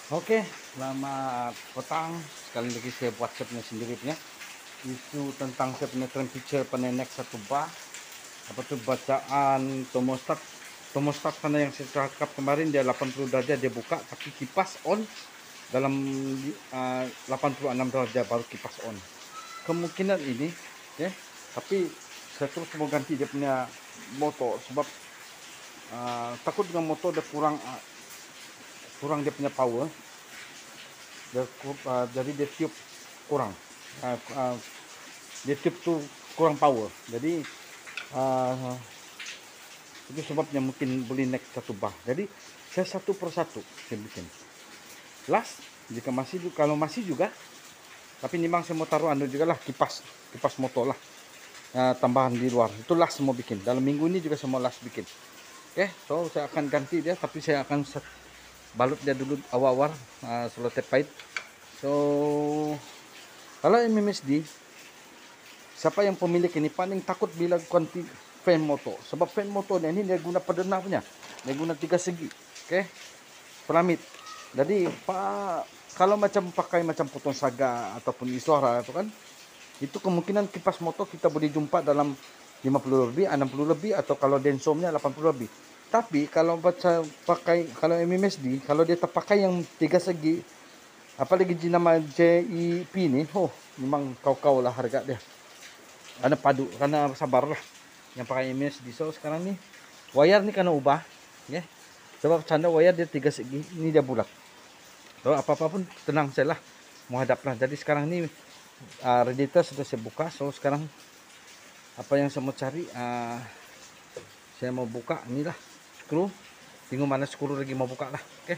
Oke, selamat petang. Sekali lagi saya buat saya punya sendiri punya isu tentang saya punya temperature penenek satu bar. Apa tuh bacaan termostat sana yang saya cakap kemarin dia 80 derajat dia buka, tapi kipas on dalam 86 derajat baru kipas on. Kemungkinan ini ya, tapi saya terus mau ganti dia punya motor sebab takut dengan motor dia kurang dia punya power. Jadi dia tiup kurang, uh, uh, dia tiup tuh kurang power, jadi uh, itu sebabnya mungkin boleh naik satu bar. Jadi saya satu persatu saya bikin las jika masih, kalau masih juga, tapi memang saya mau taruh anu juga lah, kipas motor lah, tambahan di luar itu las mau bikin dalam minggu ini juga, semua las bikin. Oke, so saya akan ganti dia, tapi saya akan balut dia dulu awal-awal, selotep pahit. So kalau MMSD, siapa yang pemilik ini paling takut bila ganti fan motor, sebab fan motornya ini dia guna perdana punya, dia guna 3 segi, oke, pelamit. Jadi kalau macam pakai macam potong saga ataupun isora itu kan, itu kemungkinan kipas motor kita boleh jumpa dalam 50 lebih, 60 lebih, atau kalau densomnya 80 lebih. Tapi kalau baca pakai, kalau MMSD, kalau dia terpakai yang 3 segi, apalagi nama JIP ini, oh memang kau-kau lah harga dia. Karena padu, karena sabar lah yang pakai MMSD. So sekarang nih wire nih karena ubah ya, sebab canda wire dia 3 segi, ini dia bulat. So apa-apa pun tenang saya lah, mau hadap lah. Jadi sekarang ini radiator sudah saya buka. So sekarang apa yang saya mau cari, saya mau buka inilah screw, tengok mana screw lagi mau buka lah. Oke,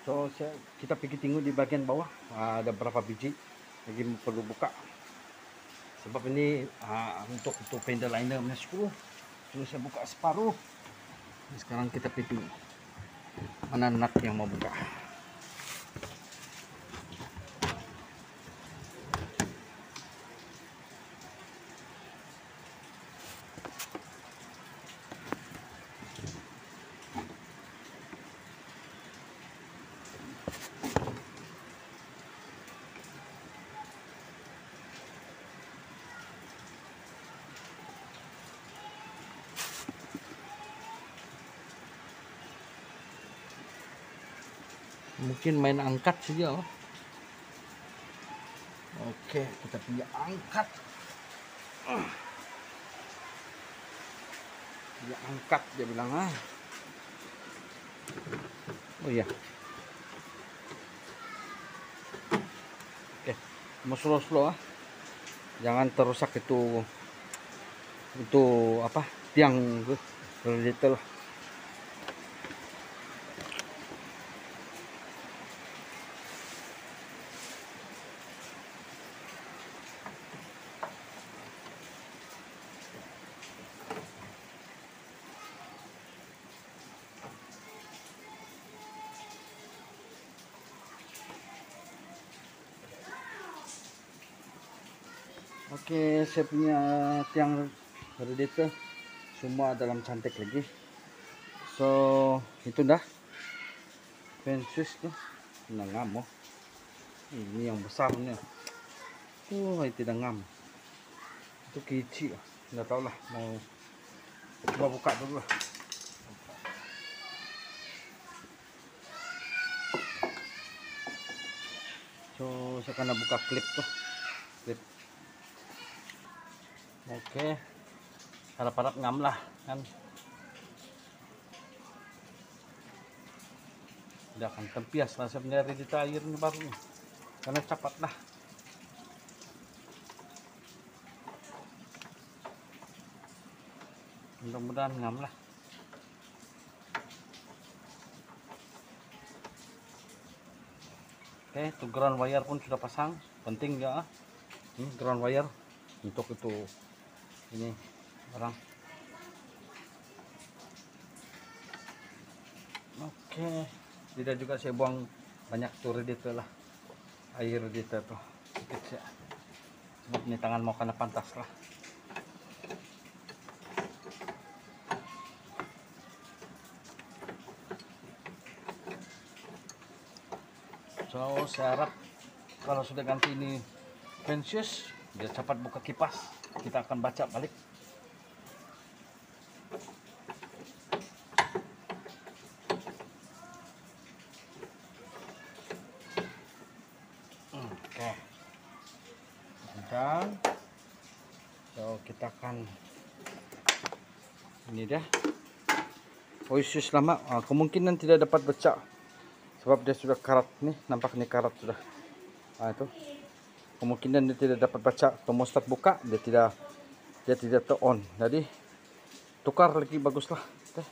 so kita pergi tengok di bagian bawah, ada berapa biji lagi perlu buka, sebab ini untuk itu pendel liner punya screw. So saya buka separuh. Sekarang kita pergi mana nut yang mau buka. Mungkin main angkat saja. Oke, kita pilih angkat. Dia angkat, dia bilang oh iya. Oke, mau slow jangan terusak itu apa, tiang radiator. Oke, saya punya tiang radiator semua dalam cantik lagi. So itu dah fences tuh ngam. Ini yang besarnya itu ngam, itu kecil, nggak tahu lah, mau coba buka dulu lah. So saya akan buka klip tuh, klip. Oke, harap-harap ngam lah kan, udah akan tempias lah sebenarnya di air ini baru nih, karena cepat lah. Mudah-mudahan ngam lah. Oke, itu ground wire pun sudah pasang, penting ya. Ini ground wire untuk itu ini barang. Oke, tidak juga saya buang banyak tuh radiator lah, air radiator tuh sedikit ya, sebab ini tangan mau kena pantas lah. So saya harap kalau sudah ganti ini Vensius, dia cepat buka kipas. Kita akan baca balik. Oke, kencang. So kita akan ini dia. Oisius lama, kemungkinan tidak dapat baca sebab dia sudah karat nih, nampak nih karat sudah. Itu kemungkinan dia tidak dapat baca. Termostat buka, dia tidak on. Jadi tukar lagi baguslah. Okay.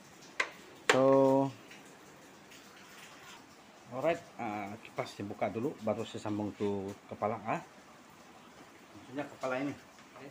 So alright, kipas dibuka dulu, baru saya sambung tuh kepala. Maksudnya kepala ini. Okay.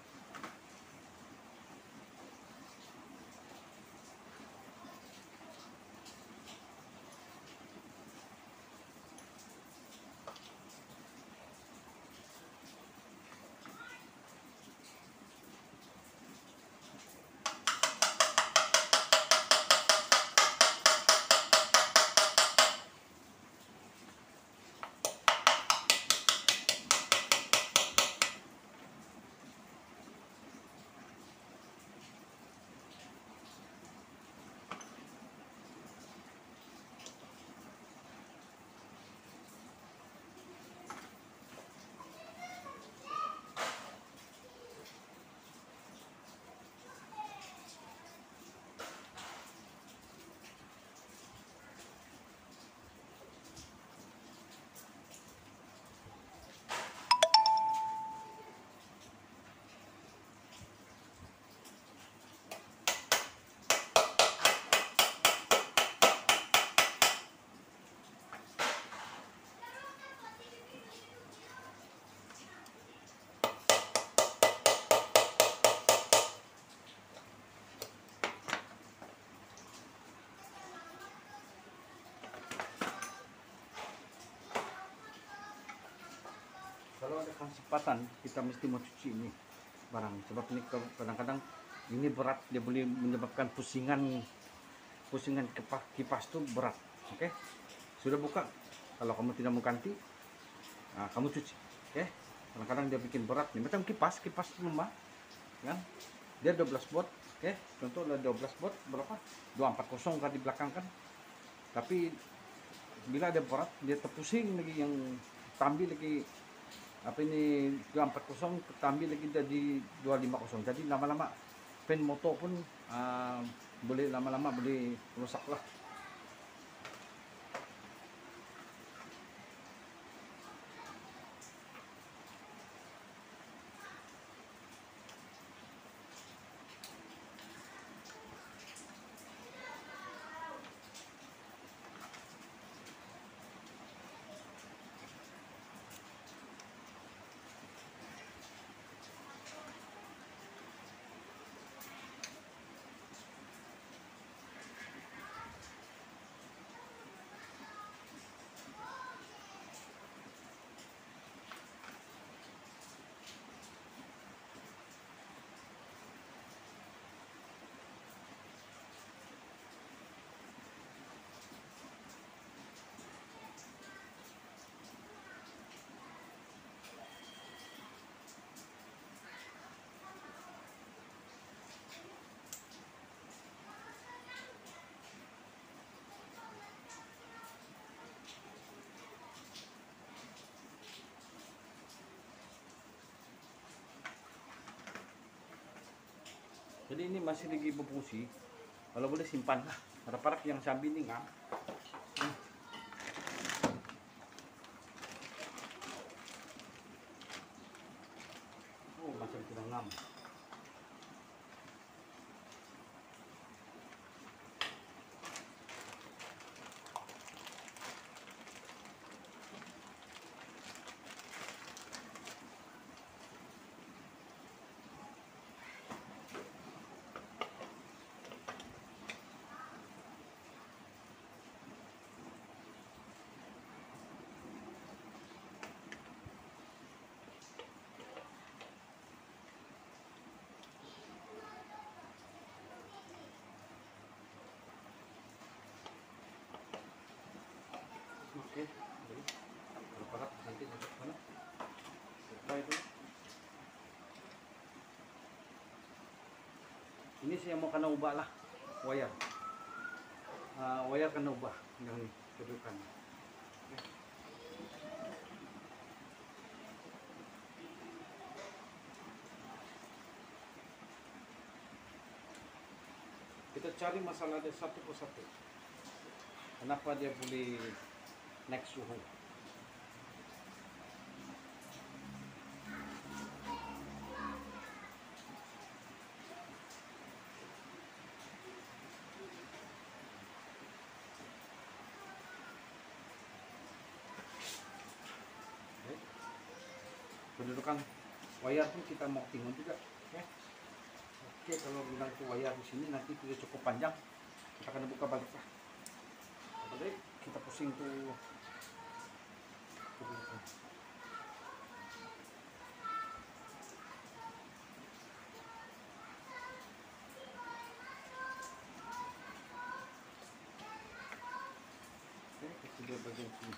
Kalau ada kesempatan kita mesti mau cuci ini barang, sebab ini kadang-kadang ini berat, dia boleh menyebabkan pusingan kipas tuh berat. Oke, sudah buka. Kalau kamu tidak mau ganti, kamu cuci. Oke, kadang-kadang dia bikin berat nih, macam kipas rumah kan, dia 12 volt. Oke, contoh ada 12 volt berapa, 240 kan di belakang kan, tapi bila ada berat dia terpusing lagi, yang tambil lagi apa ini 240 tambah lagi jadi 250. Jadi lama-lama fan motor pun boleh lama-lama boleh rusak lah. Jadi ini masih lagi berfungsi. Kalau boleh simpan lah. Harap-harap yang sambil ini ngam. Oh, macam tidak ngam. Oke. Parap nanti masuk mana? Supply itu. Ini sih yang mau kena ubah lah wire. Wire kena ubah yang ini kedudukan. Kita cari masalah dia satu persatu. Kenapa dia boleh naik suhu? Kedudukan wire pun kita mau tengok juga. Oke, kalau bilang itu wire di sini nanti tidak cukup panjang, kita akan buka balik lah. Oke, kita pusing tuh. Oke, kita lihat bagian sini.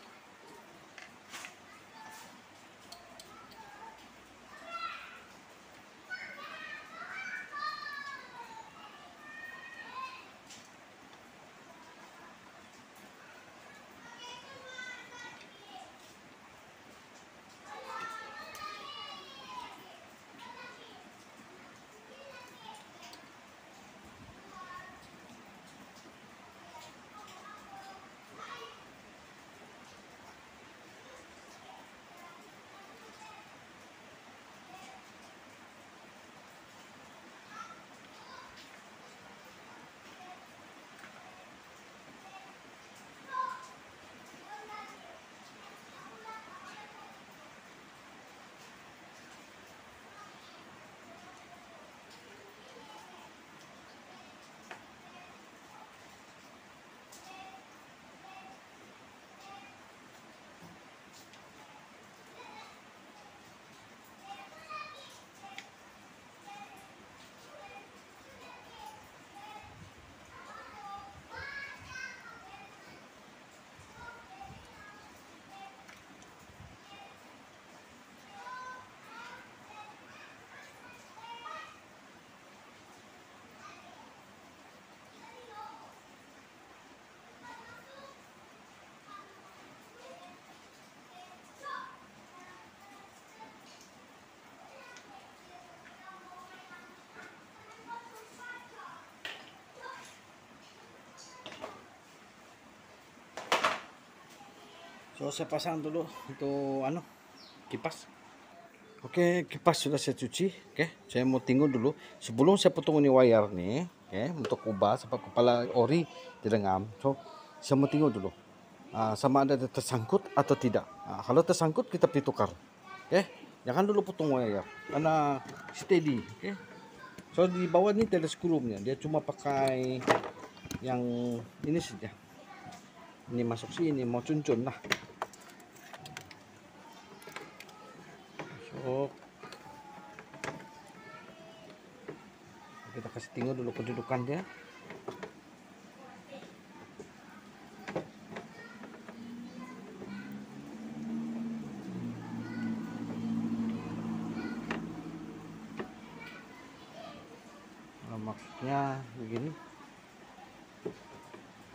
So saya pasang dulu untuk kipas. Oke, kipas sudah saya cuci. Oke, saya mau tengok dulu sebelum saya potong ini wire nih. Oke, untuk ubah sampai kepala ori tidak ngam. So saya mau tengok dulu sama ada tersangkut atau tidak. Kalau tersangkut kita pergi tukar. Oke, jangan dulu potong wire karena steady. Oke, so di bawah ini tidak ada skrupnya, dia cuma pakai yang ini saja. Ini masuk sini mau cuncun lah. So kita kasih tengok dulu kedudukan dia. Maksudnya begini,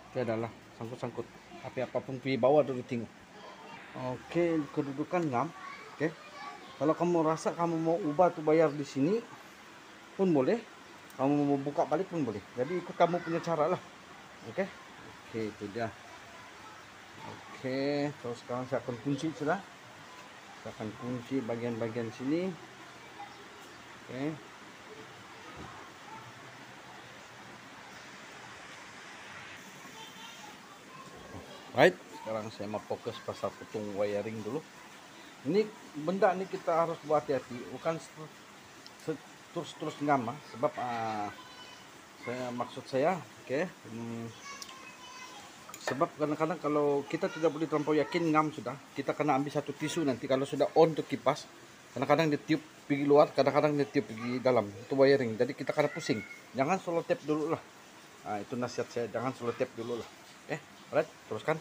itu adalah sangkut-sangkut tapi apapun di bawah dulu tengok. Oke, kedudukan ngam. Oke, kalau kamu rasa kamu mau ubah tuh bayar di sini pun boleh, kamu mau buka balik pun boleh, jadi ikut kamu punya cara lah. Oke, itu dia. Oke, terus sekarang saya akan kunci sudah. Saya akan kunci bagian-bagian sini. Oke. Right, sekarang saya mau fokus pasal potong wiring dulu. Ini benda ini kita harus buat hati-hati, bukan terus ngam, sebab maksud saya, oke, sebab kadang-kadang kalau kita tidak boleh terlampau yakin ngam sudah, kita kena ambil satu tisu nanti kalau sudah on untuk kipas, kadang-kadang dia tiup pergi luar, kadang-kadang dia tiup pergi dalam, itu wiring, jadi kita kena pusing. Jangan solo tape dulu lah. Itu nasihat saya, jangan solo tape dulu lah. Alright, teruskan.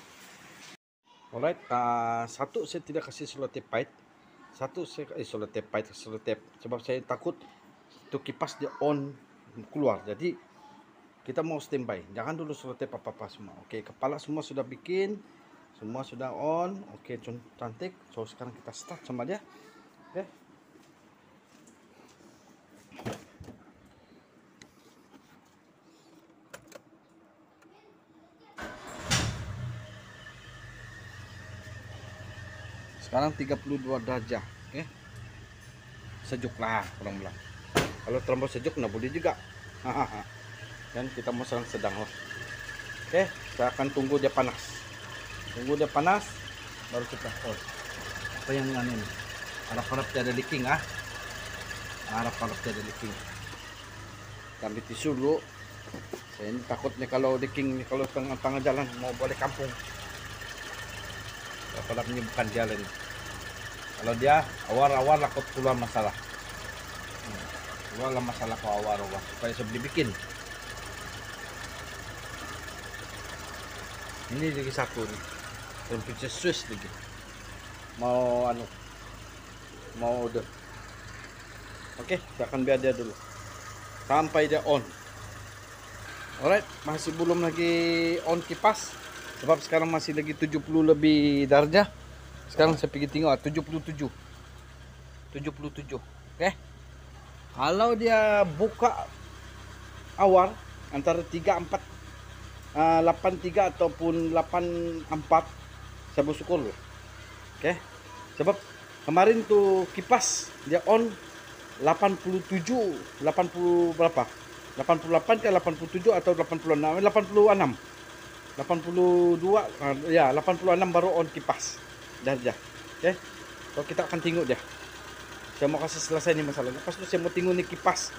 Alright, satu saya tidak kasih selotip pahit. Satu saya selotip pahit, selotip sebab saya takut itu kipas dia on keluar. Jadi kita mau standby. Jangan dulu selotip apa-apa semua. Oke, kepala semua sudah bikin. Semua sudah on. Oke, cantik. So sekarang kita start sama dia. Oke. Sekarang 32 derajat. Oke. Sejuk lah kurang bilang. Kalau terlalu sejuk nggak boleh juga. Dan kita mau sedang lah. Oke, saya akan tunggu dia panas. Tunggu dia panas baru kita on. Apa yang ini? Harap-harap tiada leaking ah. Harap-harap tiada leaking. Kita ambil tisu dulu. Saya ini takutnya kalau leaking kalau tengah jalan mau balik kampung. Harap-harap ini bukan jalan. Kalau dia awar-awar takut keluar masalah. Keluar masalah ke awar-awar supaya saya beli bikin. Ini lagi satu nih. Temperature Swiss lagi. Mau order. Oke, saya akan biar dia dulu sampai dia on. Alright, masih belum lagi on kipas sebab sekarang masih lagi 70 lebih darjah. Sekarang saya pergi tengok 77. Oke. Kalau dia buka awar antara 34 83 ataupun 84 saya bersyukur loh. Oke. Sebab kemarin tuh kipas dia on 87 80 berapa? 88 ke 87 atau 86 82 ya 86 baru on kipas darjah. Oke. So kita akan tengok dia. Saya mau kasih selesai nih masalahnya. Lepas itu saya mau tengok nih kipas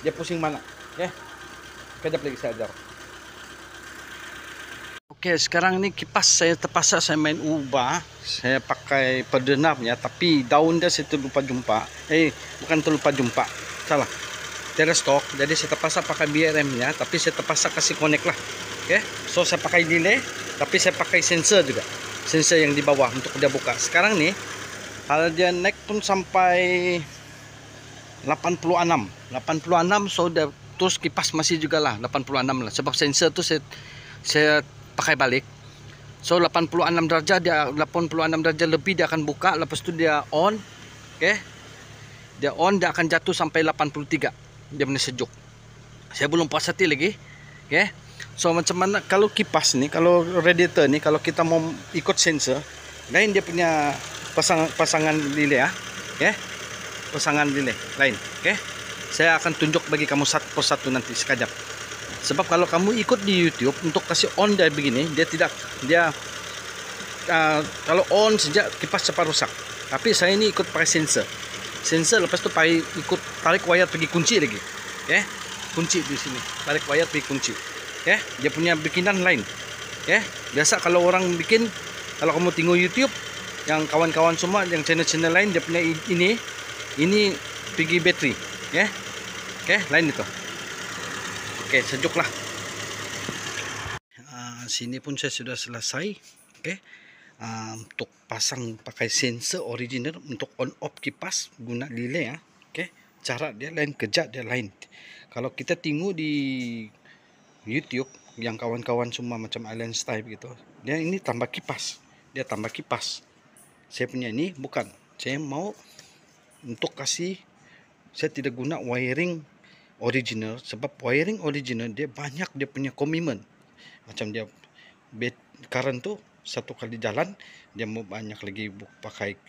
dia pusing mana. Oke. Kejap lagi saya ajar. Oke, sekarang ini kipas saya terpaksa saya main ubah. Saya pakai pedenapnya, tapi daun dia saya terlupa jumpa. Bukan terlupa jumpa. Salah. Tidak stok. Jadi saya terpaksa pakai BRM-nya, tapi saya terpaksa kasih connect lah. Oke. So saya pakai delay, tapi saya pakai sensor juga. Sensor yang di bawah untuk dia buka. Sekarang nih, kalau dia naik pun sampai 86. So dia terus kipas masih juga lah 86 lah. Sebab sensor tuh saya pakai balik. So 86 derajat dia 86 derajat lebih dia akan buka, lepas itu dia on. Oke. Dia on, dia akan jatuh sampai 83. Dia benar sejuk. Saya belum puas hati lagi. Oke. So macam mana kalau kipas nih, kalau radiator nih, kalau kita mau ikut sensor, lain dia punya pasangan relay ya. Oke. Pasangan relay lain. Oke. Saya akan tunjuk bagi kamu satu persatu nanti sekejap. Sebab kalau kamu ikut di YouTube untuk kasih on dia begini, kalau on sejak kipas cepat rusak. Tapi saya ini ikut pakai sensor. Lepas itu pakai ikut tarik wayar pergi kunci lagi. Oke. Kunci di sini. Tarik wayar pergi kunci. Oke. Dia punya bikinan lain. Oke. Biasa kalau orang bikin, kalau kamu tengok YouTube yang kawan-kawan semua yang channel-channel lain dia punya ini pergi bateri. Oke. Oke, lain itu. Oke, sejuk lah. Sini pun saya sudah selesai. Oke. Untuk pasang pakai sensor original untuk on off kipas guna delay ya. Oke. Cara dia lain, kerja dia lain. Kalau kita tengok di YouTube yang kawan-kawan semua macam Island Style gitu, dia ini tambah kipas. Dia tambah kipas. Saya punya ini bukan. Saya mau untuk kasih, saya tidak guna wiring original sebab wiring original dia banyak dia punya komitmen. Macam dia current tuh satu kali jalan dia mau banyak lagi pakai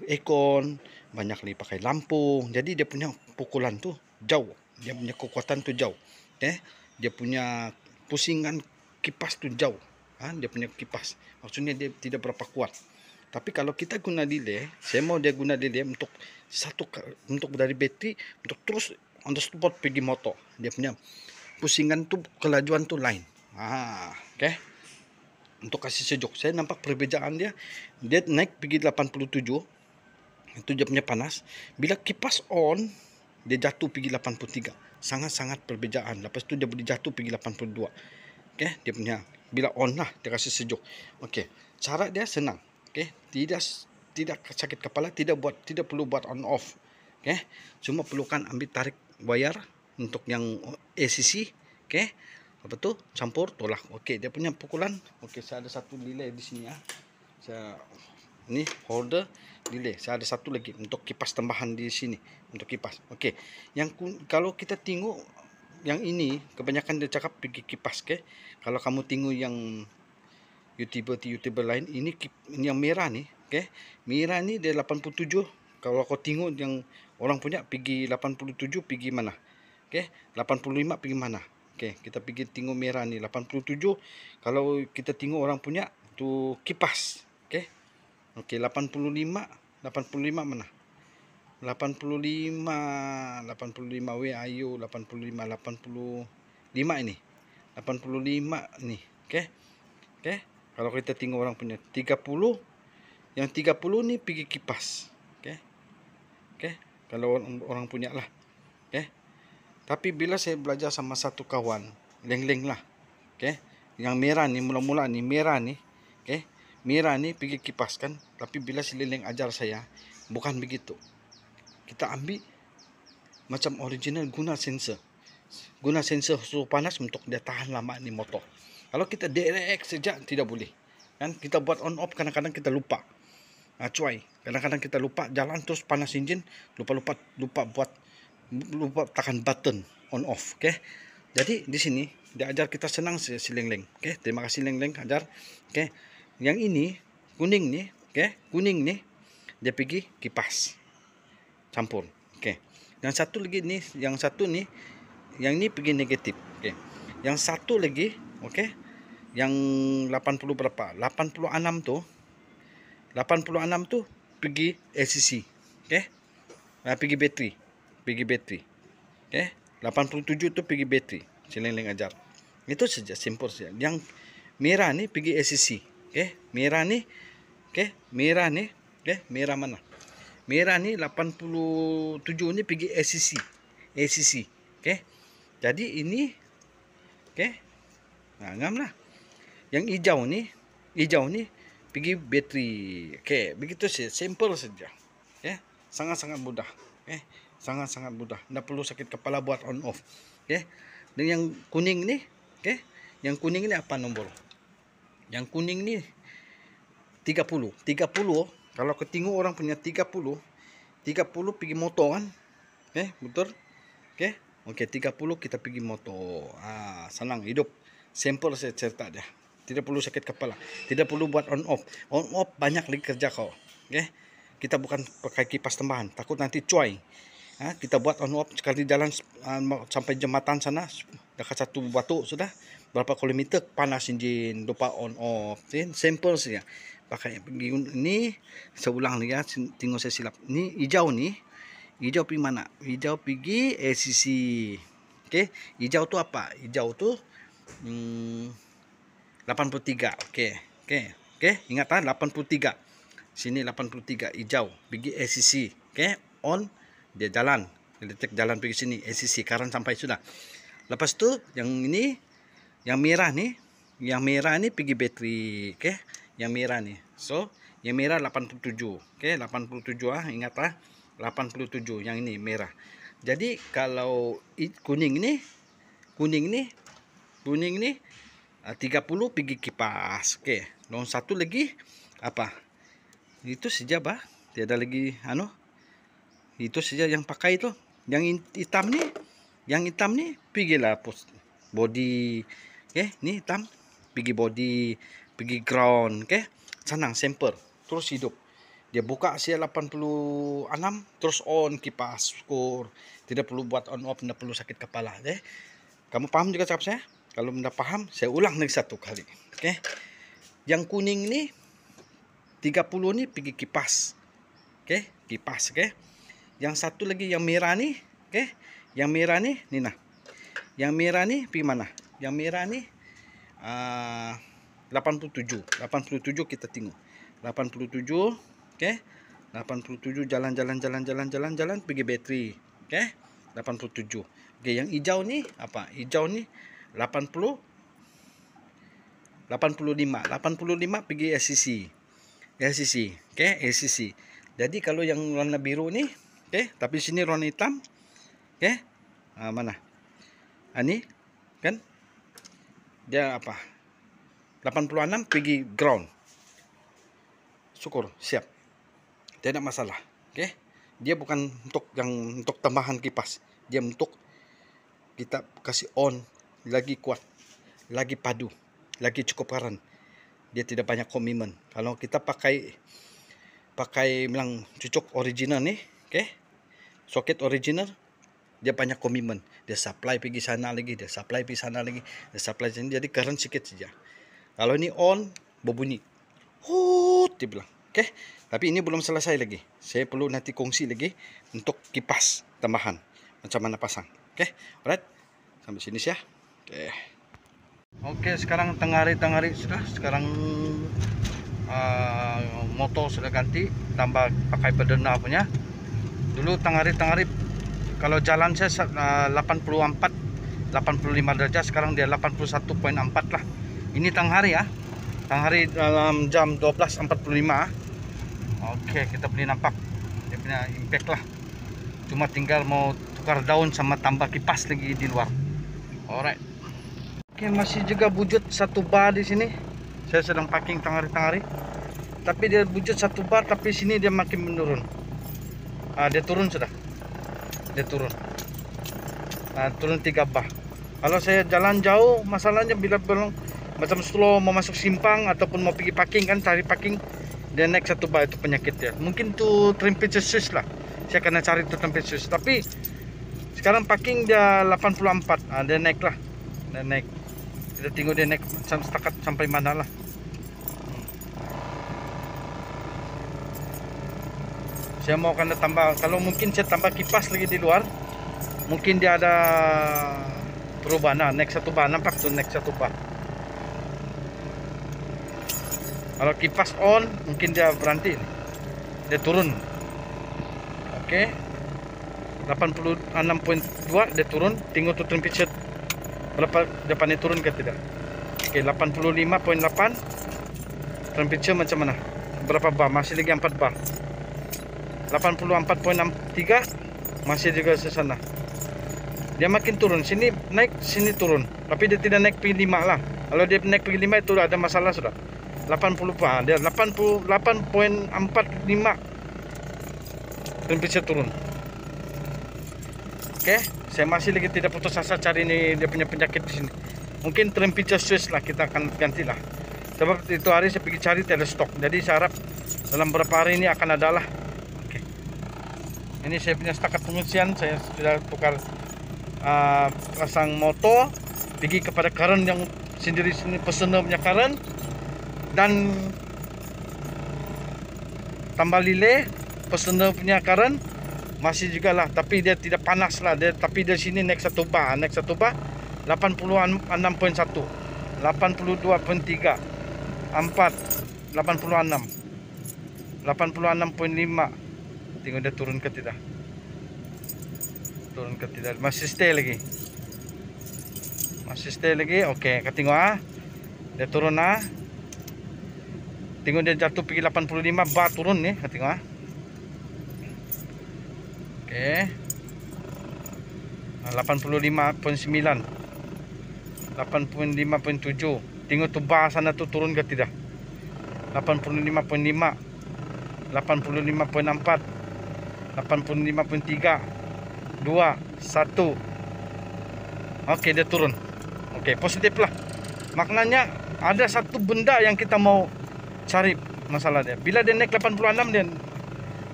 aircon, banyak lagi pakai lampu. Jadi dia punya pukulan tuh jauh. Dia punya kekuatan tuh jauh. Dia punya pusingan kipas tuh jauh. Dia punya kipas. Maksudnya dia tidak berapa kuat. Tapi kalau kita guna delay, saya mau dia guna delay untuk dari bateri untuk terus on the spot pergi motor. Dia punya pusingan tuh kelajuan tuh lain. Oke. Untuk kasih sejuk. Saya nampak perbezaan dia. Dia naik pergi 87. Itu dia punya panas. Bila kipas on, dia jatuh pergi 83. Sangat-sangat perbezaan. Lepas itu dia boleh jatuh pergi 82. Oke, dia punya bila on lah dia kasih sejuk. Okey, cara dia senang. Okey, tidak sakit kepala, tidak perlu buat on off. Okey, cuma perlukan ambil tarik wayar untuk yang ACC. Okey, lepas tu campur tolak. Okey, dia punya pukulan. Okey, saya ada satu relay di sini ya. Saya ni holder relay. Saya ada satu lagi untuk kipas tambahan di sini untuk kipas. Okey, yang kalau kita tengok yang ini kebanyakan dia cakap pergi kipas. Okey, kalau kamu tengok yang YouTuber lain, ini yang merah ni, okey, merah ni dia 87. Kalau kau tengok yang orang punya pergi 87 pergi mana? Okey, 85 pergi mana? Okey, kita pergi tengok merah ni 87. Kalau kita tengok orang punya tu kipas. Okey. Okey, 85 mana? 85 where are you? 85 ini. 85 ni. Okey. Okey. Kalau kita tengok orang punya 30, yang 30 ni pergi kipas. Okey. Okey. Kalau orang punya lah. Okey. Tapi bila saya belajar sama satu kawan, leng-leng lah. Okey. Yang merah ni mula-mula ni merah ni. Okey. Merah ni pergi kipas kan. Tapi bila si leng ajar saya, bukan begitu. Kita ambil macam original guna sensor. Guna sensor suhu panas untuk dia tahan lama ni motor. Kalau kita direct saja tidak boleh. Kan kita buat on off kadang-kadang kita lupa. Cuai. Kadang-kadang kita lupa jalan terus panas enjin, lupa tekan button on off. Okey. Jadi di sini dia ajar kita senang si leng-leng. Okey. Terima kasih leng-leng ajar. Okey. Yang ini kuning ni, okey, kuning ni dia pergi kipas. Campur. Okey. Yang satu lagi ni, yang ni pergi negatif. Okey. Yang satu lagi, okey. Yang 80 berapa? 86 tu pergi ACC. Okey. Pergi bateri. Okey. 87 tu pergi bateri. Leng-leng ajar. Itu saja, simple saja. Yang merah ni pergi ACC. Okey. Merah ni, okey, merah ni, okey, merah mana? Merah ni 87 ni pergi ACC. Okey. Jadi ini, okey. Ngam lah. Yang hijau ni pergi bateri. Okey, begitu saja, simple saja. Okey, sangat-sangat mudah. Okey, sangat-sangat mudah. Tidak perlu sakit kepala buat on off. Okey. Dan yang kuning ni, okey, yang kuning ni apa nombor? Yang kuning ni 30. Kalau ketengok orang punya 30 pergi motor kan? Okey, betul? Okey. Okey, 30 kita pergi motor. Senang hidup. Simple saya cerita dia. Tidak perlu sakit kepala. Tidak perlu buat on off. On off banyak lagi kerja kau. Okey. Kita bukan pakai kipas tambahan. Takut nanti cuai. Kita buat on off sekali jalan sampai jembatan sana dekat satu batu sudah berapa kilometer panas enjin lupa on off. Simple saja. Pakai ini saya ulang lagi ya, tengok saya silap. Ini hijau pergi mana? Hijau pergi ACC. Okey, hijau tu apa? Hijau tu 83. Okey, ingat 83. Sini 83 hijau pergi ACC. Okey, on dia jalan. Elektrik jalan pergi sini ACC current sampai sudah. Lepas tu yang ini yang merah ni pergi bateri. Okey, yang merah ni. So, yang merah 87. Okey, 87 ingat 87 yang ini merah. Jadi kalau kuning ni 30 pergi kipas. Okey. Nombor satu lagi apa? Itu saja bah. Tiada lagi Itu saja yang pakai itu. Yang hitam ni pergilah body. Okey, ni hitam pergi body, pergi ground. Okey. Senang, simple. Terus hidup. Dia buka sia 86 terus on kipas skor. Tidak perlu buat on off, tidak perlu sakit kepala. Okey. Kamu paham juga cakap saya? Kalau tidak paham, saya ulang lagi satu kali. Okey. Yang kuning ni 30 ni pergi kipas. Okey, kipas, okey. Yang satu lagi yang merah ni, okey. Yang merah ni nah. Yang merah ni pergi mana? Yang merah ni 87 kita tengok. 87, okey. 87 jalan pergi bateri. Okey. 87. Okey, yang hijau ni apa? Hijau ni 80 85 pergi LCC. Oke, LCC. Jadi kalau yang warna biru nih, oke, tapi sini warna hitam. Oke. Mana? Ini kan dia apa? 86 pergi ground. Syukur, siap. Tidak masalah. Oke. Dia bukan untuk tambahan kipas. Dia untuk kita kasih on lagi kuat, lagi padu, lagi cukup current. Dia tidak banyak komitmen. Kalau kita pakai bilang cucuk original nih, oke, soket original, dia banyak komitmen. Dia supply pergi sana lagi, dia supply pergi sana lagi, dia supply sini, jadi current sedikit saja. Kalau ini on, berbunyi, dia bilang, oke. Tapi ini belum selesai lagi. Saya perlu nanti kongsi lagi untuk kipas tambahan, macam mana pasang. Oke, alright, sampai sini ya. Oke, sekarang tengah hari sudah. Sekarang motor sudah ganti, tambah pakai perdana punya. Dulu tengah hari kalau jalan saya 85 derajat, sekarang dia 81,4 lah. Ini tengah hari ya. Tengah hari dalam jam 12.45. Oke, kita boleh nampak dia punya impact lah. Cuma tinggal mau tukar daun sama tambah kipas lagi di luar. Alright. Oke, masih juga bujut satu bar di sini. Saya sedang packing tengah hari. Tapi dia bujut satu bar, tapi sini dia makin menurun. Dia turun sudah. Dia turun. Turun 3 bar. Kalau saya jalan jauh, masalahnya bila belum macam slow mau masuk simpang ataupun mau pergi packing kan, cari packing, dia naik satu bar, itu penyakit dia. Mungkin tuh temperature switch lah. Saya kena cari tuh temperature switch. Tapi sekarang packing dia 84. Dia naik lah. Dia naik. Kita tengok dia naik setakat sampai mana lah. Saya mau kena tambah, kalau mungkin saya tambah kipas lagi di luar, mungkin dia ada perubahan. Naik satu bar, nampak tuh naik satu bar. Kalau kipas on, mungkin dia berhenti, dia turun. Oke, 86.2 dia turun. Tengok tuh temperature berapa depannya turun ke tidak. Oke, 85.8. Temperature macam mana? Berapa bar? Masih lagi 4 bar. 84.63 masih juga ke sana. Dia makin turun, sini naik, sini turun. Tapi dia tidak naik pergi 5 lah. Kalau dia naik pergi 5 itu ada masalah sudah. 80 bar, dia 88.45 temperature turun. Oke, saya masih lagi tidak putus asa cari ini dia punya penyakit di sini. Mungkin temperature switch lah kita akan gantilah. Sebab itu hari saya pergi cari tidak stok. Jadi saya harap dalam beberapa hari ini akan ada lah. Oke. Ini saya punya setakat pengisian, saya sudah tukar pasang motor, pergi kepada current yang sendiri sini, personal punya current, dan tambah lileh personal punya current masih juga lah, tapi dia tidak panas lah dia, tapi di sini naik satu bar 86.1, 82.3, 4, 86, 86.5. Tengok dia turun ke tidak, masih stay lagi, oke, tengok dia turun tengok dia jatuh pergi 85 bar turun nih, tengok oke, 85.9, 85.7. Tengok tuh bar sana tuh turun ke tidak, 85.5, 85.4, 85.3, 2, 1. Oke, dia turun. Oke, positif lah. Maknanya ada satu benda yang kita mau cari masalah dia. Bila dia naik 86 dia,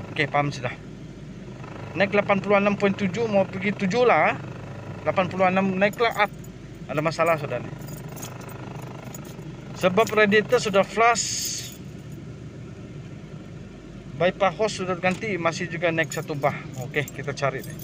oke, paham sudah. Naik 86.7 mau pergi 7 lah. 86 naiklah ada masalah sudah nih. Sebab radiator sudah flush, bypass hose sudah ganti, masih juga naik satu bah. Oke, kita cari nih.